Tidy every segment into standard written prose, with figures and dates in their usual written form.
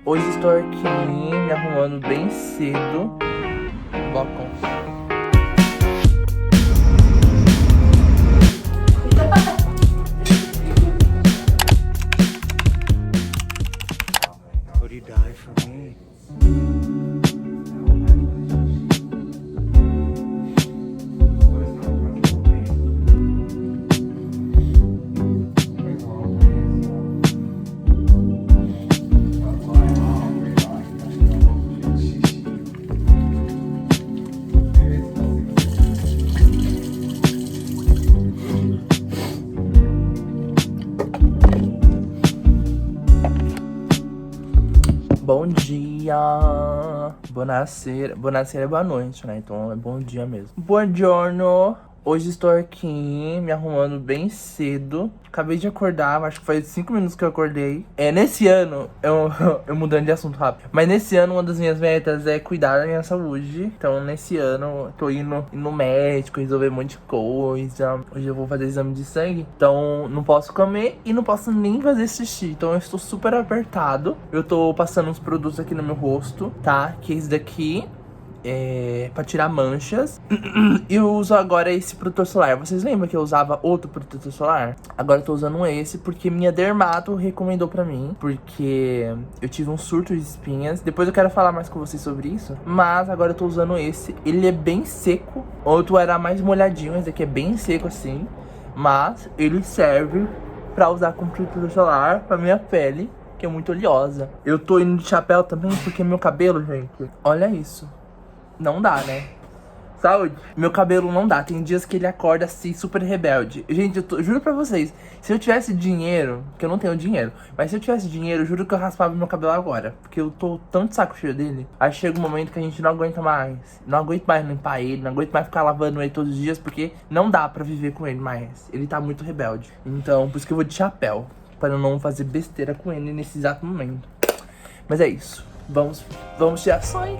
Hoje estou aqui me arrumando bem cedo. Bocão. Would he die for me? Bom dia! Buonasera. Buonasera é boa noite, né? Então é bom dia mesmo. Buongiorno! Hoje estou aqui me arrumando bem cedo. Acabei de acordar, acho que faz 5 minutos que eu acordei. Nesse ano, eu mudando de assunto rápido. Mas nesse ano, uma das minhas metas é cuidar da minha saúde. Então, nesse ano, eu tô indo no médico, resolver um monte de coisa. Hoje eu vou fazer exame de sangue. Então, não posso comer e não posso nem fazer xixi. Então, eu estou super apertado. Eu tô passando uns produtos aqui no meu rosto, tá? Que é esse daqui. Pra tirar manchas. Eu uso agora esse protetor solar. Vocês lembram que eu usava outro protetor solar? Agora eu tô usando esse porque minha dermato recomendou pra mim, porque eu tive um surto de espinhas. Depois eu quero falar mais com vocês sobre isso. Mas agora eu tô usando esse. Ele é bem seco. Outro era mais molhadinho, esse aqui é bem seco assim. Mas ele serve pra usar como protetor solar pra minha pele, que é muito oleosa. Eu tô indo de chapéu também porque meu cabelo, gente, olha isso. Não dá, né? Saúde. Meu cabelo não dá. Tem dias que ele acorda assim, super rebelde. Gente, juro pra vocês, se eu tivesse dinheiro, que eu não tenho dinheiro, mas se eu tivesse dinheiro, eu juro que eu raspava meu cabelo agora. Porque eu tô tão de saco cheio dele. Aí chega um momento que a gente não aguenta mais. Não aguento mais limpar ele, não aguento mais ficar lavando ele todos os dias, porque não dá pra viver com ele mais. Ele tá muito rebelde. Então, por isso que eu vou de chapéu. Pra eu não fazer besteira com ele nesse exato momento. Mas é isso. Vamos tirar sonho.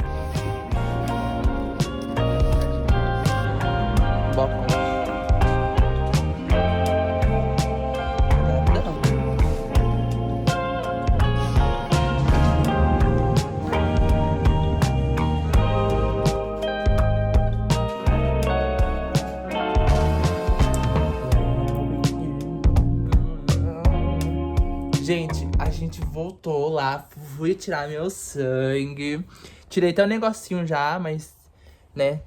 Gente, a gente voltou lá, fui tirar meu sangue. Tirei até um negocinho já, mas, né,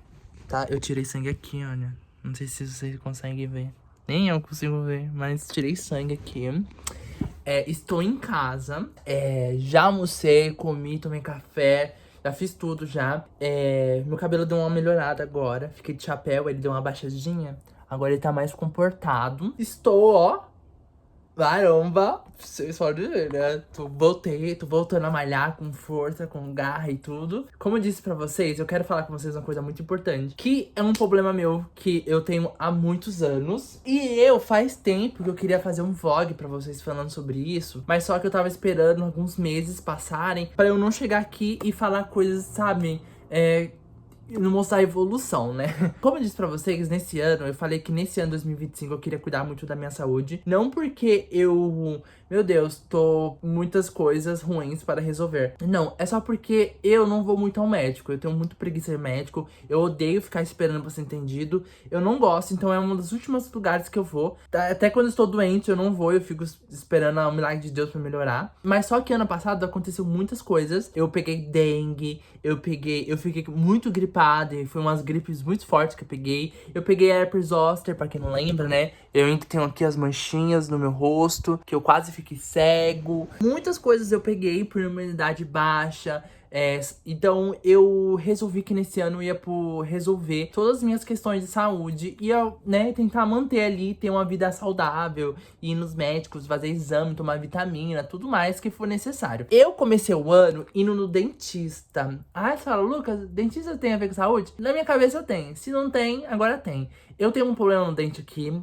tá? Eu tirei sangue aqui, olha. Não sei se vocês conseguem ver. Nem eu consigo ver, mas tirei sangue aqui. Estou em casa. Já almocei, comi, tomei café. Já fiz tudo já. Meu cabelo deu uma melhorada agora. Fiquei de chapéu, ele deu uma baixadinha. Agora ele tá mais comportado. Estou, ó. Caramba, vocês podem ver, né? Tô voltando a malhar com força, com garra e tudo. Como eu disse pra vocês, eu quero falar com vocês uma coisa muito importante, que é um problema meu, que eu tenho há muitos anos. E faz tempo que eu queria fazer um vlog pra vocês falando sobre isso, mas só que eu tava esperando alguns meses passarem pra eu não chegar aqui e falar coisas, sabe? Não mostrar a evolução, né? Como eu disse pra vocês, nesse ano, eu falei que nesse ano 2025 eu queria cuidar muito da minha saúde. Não porque meu Deus, tô com muitas coisas ruins para resolver. Não, é só porque eu não vou muito ao médico. Eu tenho muito preguiça de médico. Eu odeio ficar esperando pra ser entendido. Eu não gosto, então é um dos últimos lugares que eu vou. Até quando eu estou doente, eu não vou. Eu fico esperando o milagre de Deus pra melhorar. Mas só que ano passado aconteceu muitas coisas. Eu peguei dengue, eu fiquei muito gripado. E foi umas gripes muito fortes que eu peguei. Eu peguei herpes zoster, pra quem não lembra, né? Eu ainda tenho aqui as manchinhas no meu rosto, que eu quase fiquei cego. Muitas coisas eu peguei por imunidade baixa. Então eu resolvi que nesse ano eu ia resolver todas as minhas questões de saúde. E eu, né, tentar manter ali, ter uma vida saudável, ir nos médicos, fazer exame, tomar vitamina, tudo mais que for necessário. Eu comecei o ano indo no dentista. Você fala, Lucas, dentista tem a ver com saúde? Na minha cabeça tem. Se não tem, agora tem. Eu tenho um problema no dente aqui.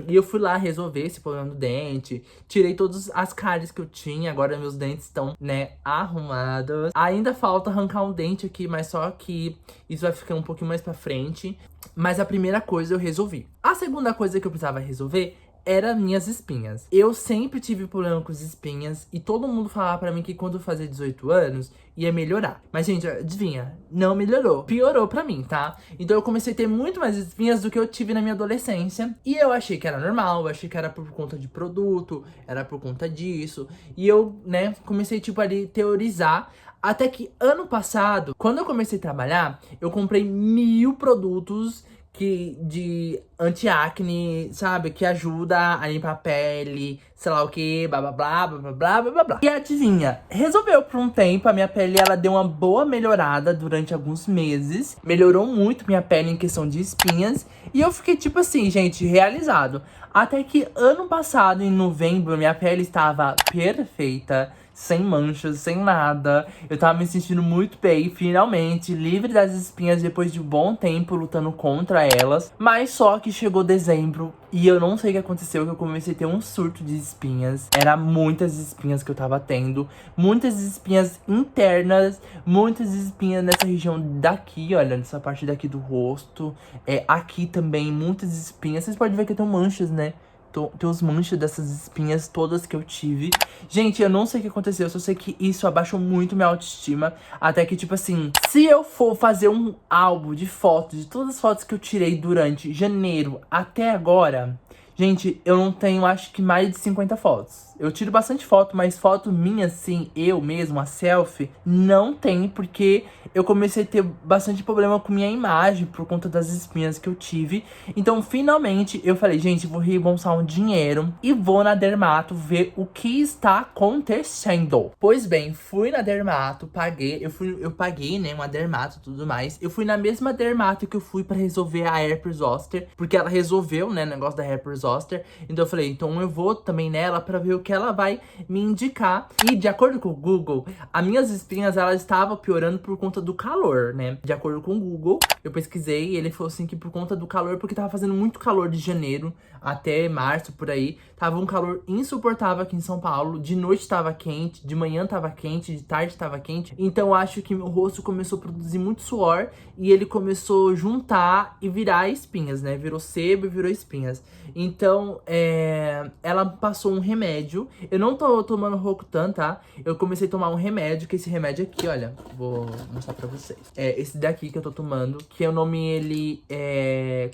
E eu fui lá resolver esse problema do dente. Tirei todas as cáries que eu tinha. Agora meus dentes estão, né, arrumados. Ainda falta arrancar um dente aqui, mas só que isso vai ficar um pouquinho mais pra frente. Mas a primeira coisa eu resolvi. A segunda coisa que eu precisava resolver era minhas espinhas. Eu sempre tive problema com as espinhas e todo mundo falava pra mim que quando eu fazia 18 anos ia melhorar. Mas, gente, adivinha? Não melhorou. Piorou pra mim, tá? Então eu comecei a ter muito mais espinhas do que eu tive na minha adolescência. E eu achei que era normal, eu achei que era por conta de produto, era por conta disso. E eu, né, comecei, tipo, ali, teorizar. Até que ano passado, quando eu comecei a trabalhar, eu comprei 1000 produtos de anti-acne, sabe? Que ajuda a limpar a pele, sei lá o que, blá blá blá, blá blá blá, blá blá blá. E adivinha, resolveu por um tempo, a minha pele, ela deu uma boa melhorada durante alguns meses. Melhorou muito minha pele em questão de espinhas. E eu fiquei tipo assim, gente, realizado. Até que ano passado, em novembro, minha pele estava perfeita. Sem manchas, sem nada. Eu tava me sentindo muito bem, finalmente, livre das espinhas depois de um bom tempo lutando contra elas. Mas só que chegou dezembro e eu não sei o que aconteceu, que eu comecei a ter um surto de espinhas. Era muitas espinhas que eu tava tendo. Muitas espinhas internas, muitas espinhas nessa região daqui, olha, nessa parte daqui do rosto. Aqui também, muitas espinhas. Vocês podem ver que eu tenho manchas, né? Tem os manchas dessas espinhas todas que eu tive. Gente, eu não sei o que aconteceu, eu só sei que isso abaixou muito minha autoestima. Até que, tipo assim, se eu for fazer um álbum de fotos, de todas as fotos que eu tirei durante janeiro até agora... Gente, eu não tenho, acho que mais de 50 fotos. Eu tiro bastante foto, mas foto minha, assim, eu mesmo, a selfie, não tem, porque eu comecei a ter bastante problema com minha imagem por conta das espinhas que eu tive. Então, finalmente, eu falei, gente, vou reembolsar um dinheiro e vou na Dermato ver o que está acontecendo. Pois bem, fui na Dermato, paguei, eu paguei, né, uma Dermato e tudo mais. Eu fui na mesma Dermato que eu fui pra resolver a herpes zoster, porque ela resolveu, né, o negócio da herpes zoster. Então eu falei, então eu vou também nela pra ver o que ela vai me indicar. E de acordo com o Google, as minhas espinhas, elas estavam piorando por conta do calor, né? De acordo com o Google, eu pesquisei e ele falou assim que por conta do calor, porque tava fazendo muito calor de janeiro até março, por aí. Tava um calor insuportável aqui em São Paulo. De noite tava quente, de manhã tava quente, de tarde tava quente. Então eu acho que meu rosto começou a produzir muito suor e ele começou a juntar e virar espinhas, né? Virou sebo e virou espinhas. Então, ela passou um remédio. Eu não tô tomando Rocutan, tá? Eu comecei a tomar um remédio, que esse remédio aqui, olha, vou mostrar pra vocês. Esse daqui que eu tô tomando, que o nome ele é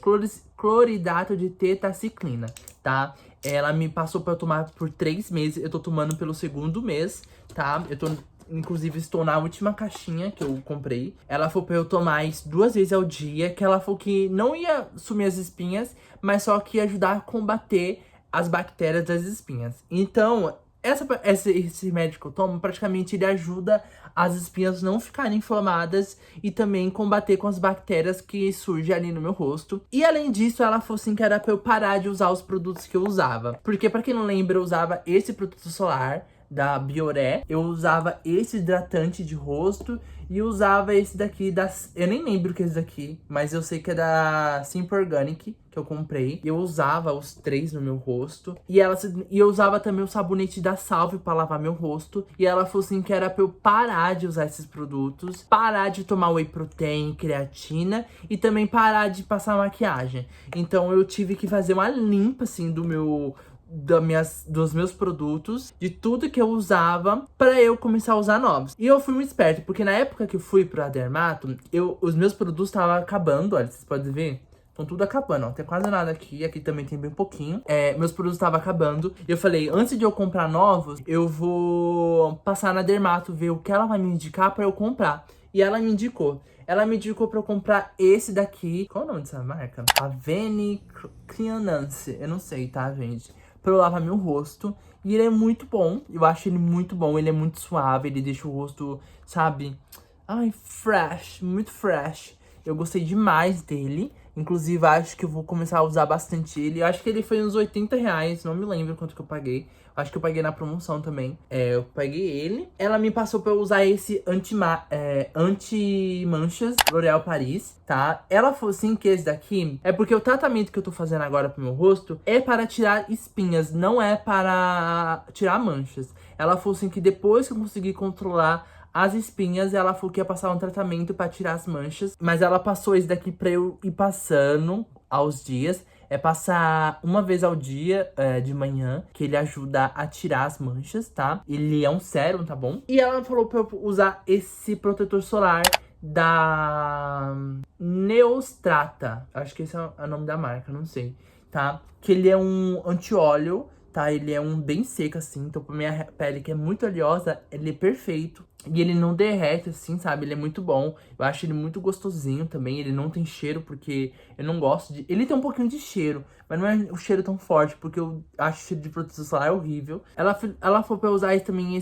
cloridato de tetaciclina, tá? Ela me passou pra eu tomar por 3 meses. Eu tô tomando pelo 2º mês, tá? Inclusive, estou na última caixinha que eu comprei. Ela falou pra eu tomar isso 2 vezes ao dia. Que ela falou que não ia sumir as espinhas, mas só que ia ajudar a combater as bactérias das espinhas. Então, esse remédio que eu tomo, praticamente ele ajuda as espinhas não ficarem inflamadas e também combater com as bactérias que surgem ali no meu rosto. E além disso, ela falou assim que era pra eu parar de usar os produtos que eu usava. Porque, pra quem não lembra, eu usava esse produto solar da Bioré, eu usava esse hidratante de rosto e usava esse daqui eu nem lembro o que é esse daqui, mas eu sei que é da Simple Organic, que eu comprei. Eu usava os 3 no meu rosto. E eu usava também o sabonete da Salve pra lavar meu rosto. E ela falou assim que era pra eu parar de usar esses produtos, parar de tomar whey protein, creatina e também parar de passar maquiagem. Então eu tive que fazer uma limpa, assim, dos meus produtos, de tudo que eu usava, pra eu começar a usar novos. E eu fui muito esperto, porque na época que eu fui pra Dermato, os meus produtos estavam acabando, olha, vocês podem ver. Estão tudo acabando, ó. Tem quase nada aqui. Aqui também tem bem pouquinho. Meus produtos estavam acabando. E eu falei, antes de eu comprar novos, eu vou passar na Dermato, ver o que ela vai me indicar pra eu comprar. E ela me indicou. Ela me indicou pra eu comprar esse daqui. Qual é o nome dessa marca? Avene Cleanance. Eu não sei, tá, gente? Pra eu lavar meu rosto. E ele é muito bom. Eu acho ele muito bom. Ele é muito suave. Ele deixa o rosto, sabe? Ai, fresh. Muito fresh. Eu gostei demais dele. Inclusive, acho que eu vou começar a usar bastante ele. Eu acho que ele foi uns 80 reais. Não me lembro quanto que eu paguei. Acho que eu paguei na promoção também. Eu paguei ele. Ela me passou pra eu usar esse anti-manchas L'Oréal Paris, tá? Ela falou assim que esse daqui é porque o tratamento que eu tô fazendo agora pro meu rosto é para tirar espinhas, não é para tirar manchas. Ela falou assim que depois que eu conseguir controlar as espinhas, ela falou que ia passar um tratamento pra tirar as manchas. Mas ela passou esse daqui pra eu ir passando aos dias. é passar uma vez ao dia, de manhã, que ele ajuda a tirar as manchas, tá? Ele é um sérum, tá bom? E ela falou pra eu usar esse protetor solar da Neostrata. Acho que esse é o nome da marca, não sei, tá? Que ele é um anti-óleo, tá? Ele é um bem seco, assim. Então, pra minha pele, que é muito oleosa, ele é perfeito. E ele não derrete, assim, sabe? Ele é muito bom. Eu acho ele muito gostosinho também. Ele não tem cheiro, porque eu não gosto de... Ele tem um pouquinho de cheiro, mas não é o cheiro tão forte, porque eu acho o cheiro de protetor solar horrível. Ela falou pra eu usar também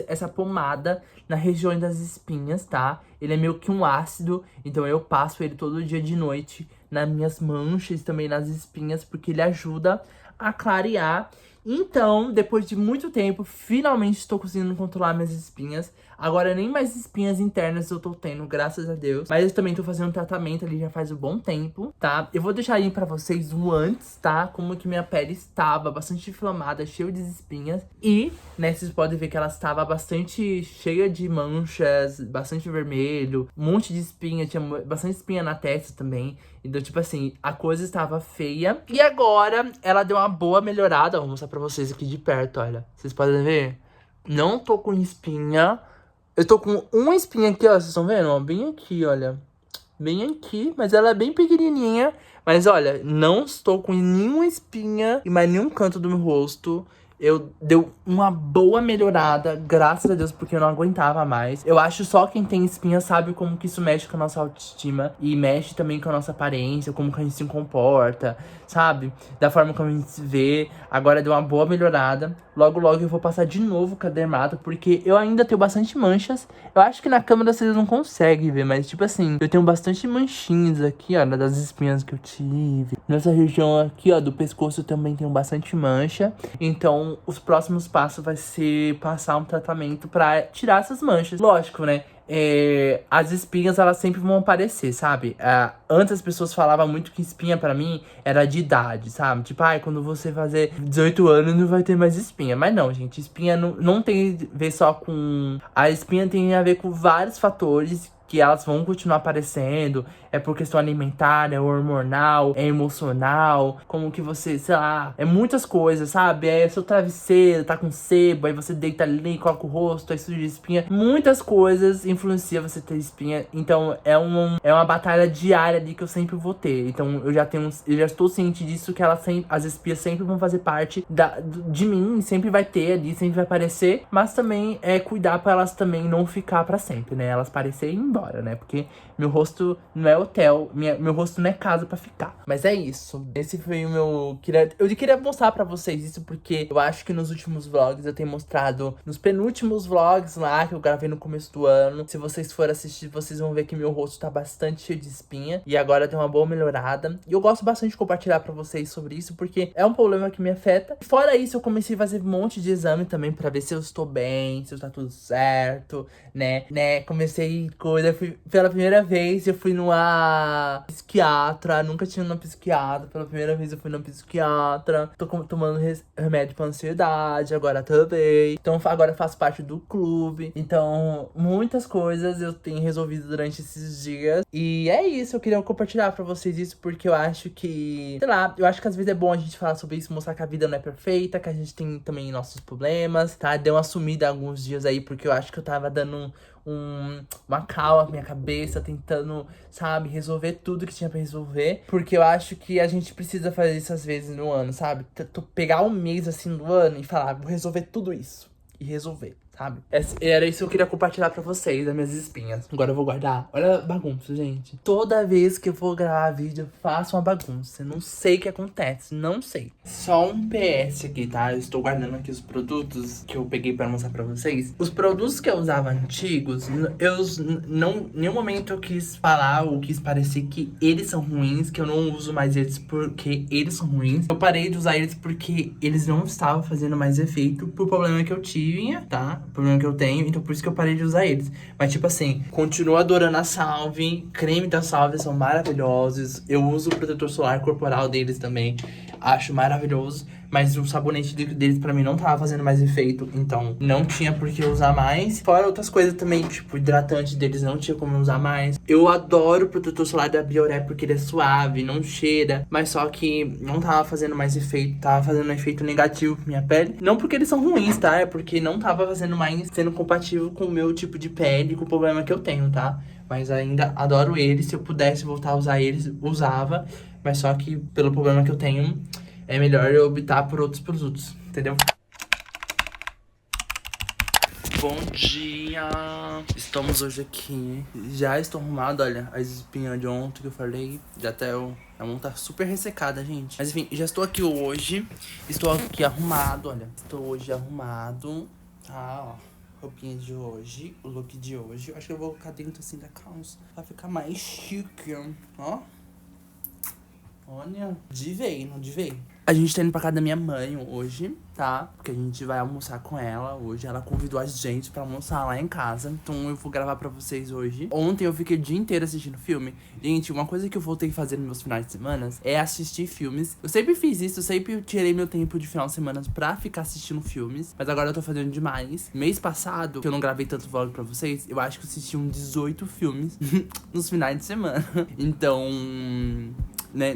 essa pomada na região das espinhas, tá? Ele é meio que um ácido, então eu passo ele todo dia de noite nas minhas manchas e também nas espinhas, porque ele ajuda a clarear. Então, depois de muito tempo, finalmente estou conseguindo controlar minhas espinhas. Agora nem mais espinhas internas eu tô tendo, graças a Deus. Mas eu também tô fazendo um tratamento ali já faz um bom tempo, tá? Eu vou deixar aí pra vocês o antes, tá? Como que minha pele estava bastante inflamada, cheia de espinhas. E, né, vocês podem ver que ela estava bastante cheia de manchas, bastante vermelho, um monte de espinha, tinha bastante espinha na testa também. Então, tipo assim, a coisa estava feia. E agora, ela deu uma boa melhorada. Vou mostrar pra vocês aqui de perto, olha. Vocês podem ver? Não tô com espinha. Eu tô com uma espinha aqui, ó. Vocês estão vendo? Ó, bem aqui, olha. Bem aqui, mas ela é bem pequenininha. Mas, olha, não estou com nenhuma espinha em mais nenhum canto do meu rosto. Deu uma boa melhorada, graças a Deus, porque eu não aguentava mais. Eu acho só quem tem espinha sabe como que isso mexe com a nossa autoestima. E mexe também com a nossa aparência, como que a gente se comporta, sabe? Da forma como a gente se vê. Agora deu uma boa melhorada. Logo, logo eu vou passar de novo com a dermato, porque eu ainda tenho bastante manchas. Eu acho que na câmera vocês não conseguem ver, mas tipo assim, eu tenho bastante manchinhas aqui, ó, das espinhas que eu tive. Nessa região aqui, ó, do pescoço eu também tenho bastante mancha. Então, os próximos passos vai ser passar um tratamento pra tirar essas manchas. Lógico, né? As espinhas, elas sempre vão aparecer, sabe? Antes as pessoas falavam muito que espinha pra mim era de idade, sabe? Tipo, quando você fazer 18 anos não vai ter mais espinha. Mas não, gente, espinha não tem a ver só com... A espinha tem a ver com vários fatores que elas vão continuar aparecendo. É por questão alimentar, é hormonal, é emocional, como que você, sei lá, é muitas coisas, sabe? É seu travesseiro, tá com sebo, aí você deita ali, coloca o rosto, aí surge espinha. Muitas coisas influenciam você ter espinha, então é uma batalha diária ali que eu sempre vou ter. Então eu já estou ciente disso, que as espinhas sempre vão fazer parte de mim, sempre vai ter ali, sempre vai aparecer, mas também é cuidar pra elas também não ficar pra sempre, né? Elas parecerem e ir embora, né? Porque meu rosto não é hotel, meu rosto não é casa pra ficar. Mas é isso. Esse foi o meu... Eu queria mostrar pra vocês isso porque eu acho que nos últimos vlogs eu tenho mostrado... Nos penúltimos vlogs lá que eu gravei no começo do ano. Se vocês forem assistir, vocês vão ver que meu rosto tá bastante cheio de espinha. E agora tem uma boa melhorada. E eu gosto bastante de compartilhar pra vocês sobre isso porque é um problema que me afeta. Fora isso, eu comecei a fazer um monte de exame também pra ver se eu estou bem, se tá tudo certo, né? Comecei coisa... Pela primeira vez eu fui numa psiquiatra, nunca tinha ido numa psiquiatra. Pela primeira vez eu fui numa psiquiatra. Tô tomando remédio pra ansiedade, agora também. Então agora eu faço parte do clube. Então muitas coisas eu tenho resolvido durante esses dias. E é isso, eu queria compartilhar pra vocês isso porque eu acho que, sei lá, eu acho que às vezes é bom a gente falar sobre isso, mostrar que a vida não é perfeita, que a gente tem também nossos problemas, tá? Deu uma sumida alguns dias aí porque eu acho que eu tava dando uma calma na minha cabeça, tentando, sabe, resolver tudo que tinha pra resolver. Porque eu acho que a gente precisa fazer isso às vezes no ano, sabe? Pegar um mês assim do ano e falar, vou resolver tudo isso. E resolver, sabe? Era isso que eu queria compartilhar pra vocês, das minhas espinhas. Agora eu vou guardar. Olha a bagunça, gente. Toda vez que eu vou gravar vídeo, eu faço uma bagunça. Não sei o que acontece, não sei. Só um PS aqui, tá? Eu estou guardando aqui os produtos que eu peguei pra mostrar pra vocês. Os produtos que eu usava antigos, em nenhum momento eu quis falar ou quis parecer que eles são ruins, que eu não uso mais eles porque eles são ruins. Eu parei de usar eles porque eles não estavam fazendo mais efeito por problema que eu tinha, tá? O problema que eu tenho, então por isso que eu parei de usar eles. Mas tipo assim, continuo adorando a Salve, creme da Salve são maravilhosos. Eu uso o protetor solar corporal deles também, acho maravilhoso. Mas o sabonete deles pra mim não tava fazendo mais efeito, então não tinha por que usar mais. Fora outras coisas também, tipo, o hidratante deles não tinha como usar mais. Eu adoro o protetor solar da Bioré porque ele é suave, não cheira, mas só que não tava fazendo mais efeito, tava fazendo um efeito negativo pra minha pele. Não porque eles são ruins, tá? É porque não tava fazendo mais, sendo compatível com o meu tipo de pele, com o problema que eu tenho, tá? Mas ainda adoro eles, se eu pudesse voltar a usar eles, usava. Mas só que pelo problema que eu tenho, é melhor eu optar por outros produtos, entendeu? Bom dia! Estamos hoje aqui. Já estou arrumado, olha, as espinhas de ontem que eu falei. Já até a mão tá super ressecada, gente. Mas enfim, já estou aqui hoje. Estou aqui arrumado, olha. Estou hoje arrumado. Tá, ó. Roupinha de hoje, o look de hoje. Eu acho que eu vou colocar dentro assim da calça pra ficar mais chique, ó. Olha, divei, não divei. A gente tá indo pra casa da minha mãe hoje, tá? Porque a gente vai almoçar com ela hoje. Ela convidou a gente pra almoçar lá em casa. Então eu vou gravar pra vocês hoje. Ontem eu fiquei o dia inteiro assistindo filme. Gente, uma coisa que eu voltei a fazer nos meus finais de semana é assistir filmes. Eu sempre fiz isso, eu sempre tirei meu tempo de final de semana pra ficar assistindo filmes. Mas agora eu tô fazendo demais. Mês passado, que eu não gravei tanto vlog pra vocês, eu acho que eu assisti 18 filmes nos finais de semana. Então, né,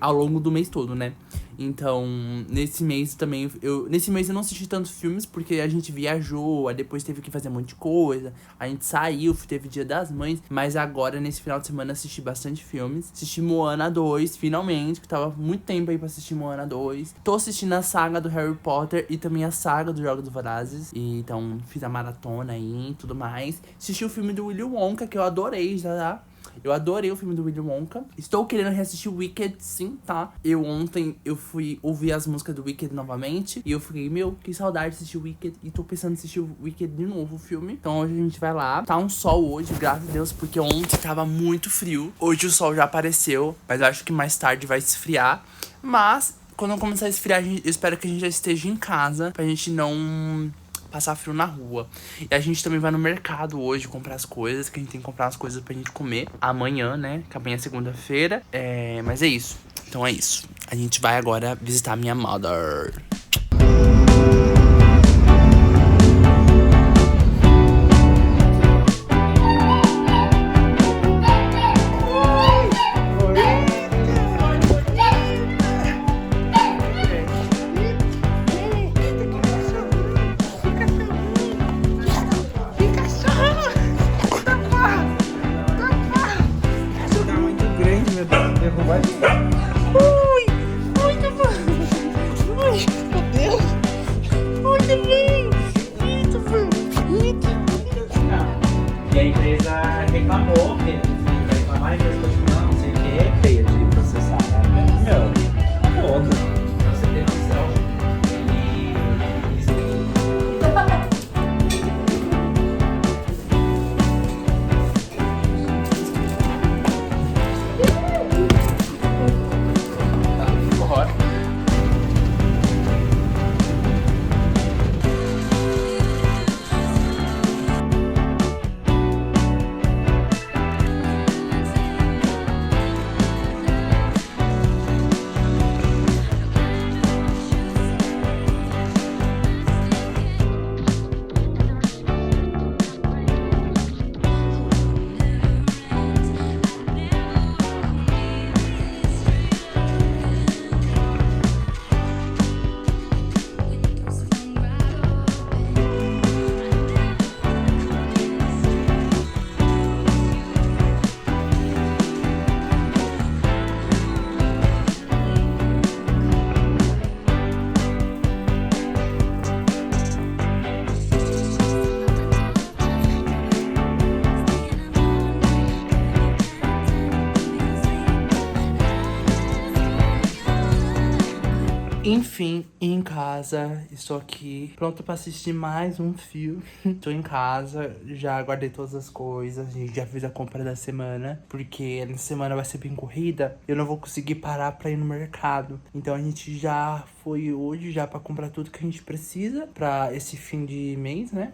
ao longo do mês todo, né? Então, nesse mês também, nesse mês eu não assisti tantos filmes, porque a gente viajou, aí depois teve que fazer um monte de coisa, a gente saiu, teve Dia das Mães, mas agora, nesse final de semana, assisti bastante filmes. Assisti Moana 2, finalmente, que tava muito tempo aí pra assistir Moana 2. Tô assistindo a saga do Harry Potter e também a saga do Jogos Vorazes, e então fiz a maratona aí e tudo mais. Assisti o filme do Willy Wonka, que eu adorei já, tá? Eu adorei o filme do Willy Wonka. Estou querendo reassistir o Wicked, sim, tá? Ontem eu fui ouvir as músicas do Wicked novamente. E eu fiquei, meu, que saudade de assistir o Wicked. E tô pensando em assistir o Wicked de novo, o filme. Então hoje a gente vai lá. Tá um sol hoje, graças a Deus, porque ontem tava muito frio. Hoje o sol já apareceu, mas eu acho que mais tarde vai esfriar. Mas quando começar a esfriar, eu espero que a gente já esteja em casa, pra gente não passar frio na rua. E a gente também vai no mercado hoje comprar as coisas, que a gente tem que comprar as coisas pra gente comer amanhã, né? Que amanhã é segunda-feira. Mas é isso. Então é isso. A gente vai agora visitar minha mother. E a empresa reclamou, que vai reclamar, a empresa continuou, não sei o que, feia de processar, né? Meu, foda. Pra você ter noção. E isso Bora. Enfim, em casa, estou aqui, pronto pra assistir mais um filme. Tô em casa, já guardei todas as coisas, já fiz a compra da semana, porque na semana vai ser bem corrida, eu não vou conseguir parar pra ir no mercado. Então a gente já foi hoje já pra comprar tudo que a gente precisa pra esse fim de mês, né?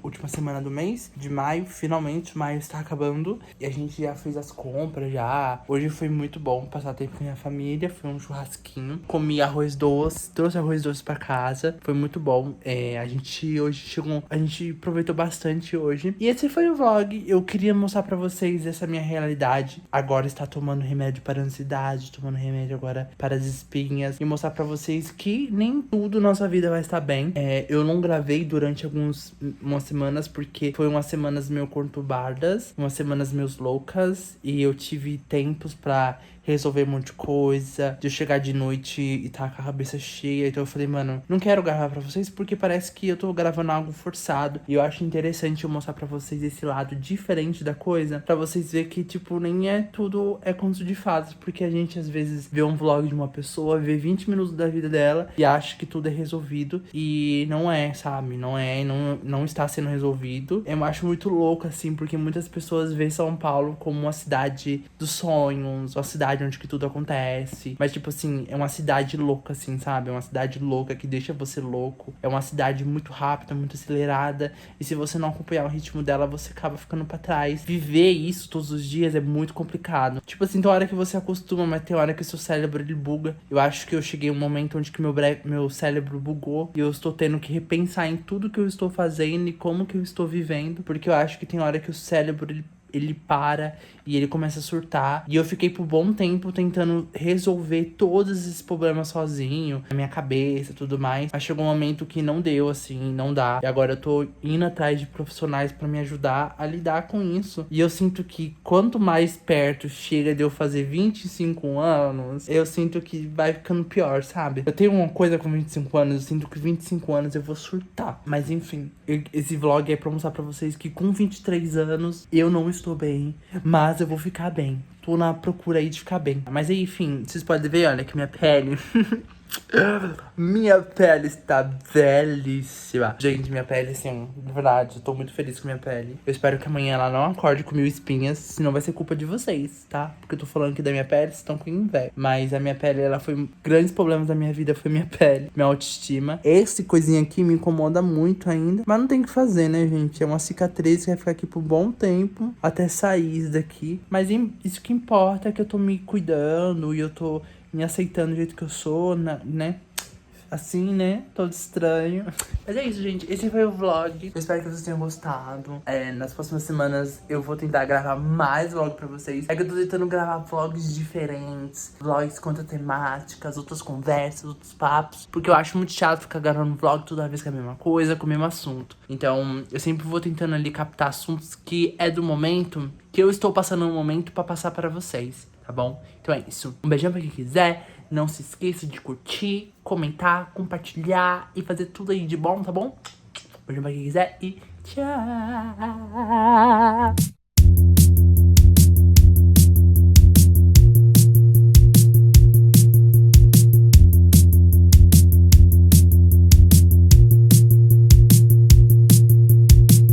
última semana do mês de maio. Finalmente, maio está acabando. E a gente já fez as compras já. Hoje foi muito bom passar tempo com a minha família. Foi um churrasquinho. Comi arroz doce. Trouxe arroz doce pra casa. Foi muito bom. A gente hoje chegou... A gente aproveitou bastante hoje. E esse foi o vlog. Eu queria mostrar pra vocês essa minha realidade. Agora está tomando remédio para ansiedade. Tomando remédio agora para as espinhas. E mostrar pra vocês que nem tudo na nossa vida vai estar bem. Eu não gravei durante umas semanas, porque foi umas semanas meio conturbadas, umas semanas meio loucas, e eu tive tempos pra resolver um monte de coisa, de eu chegar de noite e tá com a cabeça cheia. Então eu falei, mano, não quero gravar pra vocês porque parece que eu tô gravando algo forçado. E eu acho interessante eu mostrar pra vocês esse lado diferente da coisa, pra vocês verem que, tipo, nem é tudo conto de fadas. Porque a gente às vezes vê um vlog de uma pessoa, vê 20 minutos da vida dela e acha que tudo é resolvido. E não é, sabe? Não está sendo resolvido. Eu acho muito louco, assim, porque muitas pessoas veem São Paulo como uma cidade dos sonhos, uma cidade onde que tudo acontece. Mas, tipo assim, é uma cidade louca, assim, sabe? É uma cidade louca que deixa você louco. É uma cidade muito rápida, muito acelerada. E se você não acompanhar o ritmo dela, você acaba ficando pra trás. Viver isso todos os dias é muito complicado. Tipo assim, tem hora que você acostuma, mas tem hora que o seu cérebro, ele buga. Eu acho que eu cheguei a um momento onde que meu cérebro bugou. E eu estou tendo que repensar em tudo que eu estou fazendo e como que eu estou vivendo. Porque eu acho que tem hora que o cérebro, ele para e ele começa a surtar. E eu fiquei por bom tempo tentando resolver todos esses problemas sozinho, na minha cabeça e tudo mais. Mas chegou um momento que não deu, assim, não dá. E agora eu tô indo atrás de profissionais pra me ajudar a lidar com isso. E eu sinto que quanto mais perto chega de eu fazer 25 anos, eu sinto que vai ficando pior, sabe? Eu tenho uma coisa com 25 anos, eu sinto que 25 anos eu vou surtar. Mas enfim, esse vlog é pra mostrar pra vocês que com 23 anos eu não estou bem, mas eu vou ficar bem. Tô na procura aí de ficar bem. Mas aí, enfim, vocês podem ver, olha, que minha pele... minha pele está belíssima. Gente, minha pele, assim, de verdade, eu tô muito feliz com minha pele. Eu espero que amanhã ela não acorde com 1000 espinhas, senão vai ser culpa de vocês, tá? Porque eu tô falando aqui da minha pele, vocês estão com inveja. Mas a minha pele, ela foi... Grandes problemas da minha vida foi minha pele, minha autoestima. Esse coisinha aqui me incomoda muito ainda, mas não tem o que fazer, né, gente? É uma cicatriz que vai ficar aqui por um bom tempo, até sair isso daqui. Mas isso que importa é que eu tô me cuidando e eu tô me aceitando do jeito que eu sou, né? Assim, né? Todo estranho. Mas é isso, gente. Esse foi o vlog. Eu espero que vocês tenham gostado. Nas próximas semanas eu vou tentar gravar mais vlog pra vocês. É que eu tô tentando gravar vlogs diferentes. Vlogs com outras temáticas, outras conversas, outros papos. Porque eu acho muito chato ficar gravando vlog toda vez com a mesma coisa, com o mesmo assunto. Então, eu sempre vou tentando ali captar assuntos que é do momento, que eu estou passando no momento pra passar pra vocês. Tá bom? Então é isso. Um beijão pra quem quiser. Não se esqueça de curtir, comentar, compartilhar e fazer tudo aí de bom, tá bom? Um beijão pra quem quiser e tchau!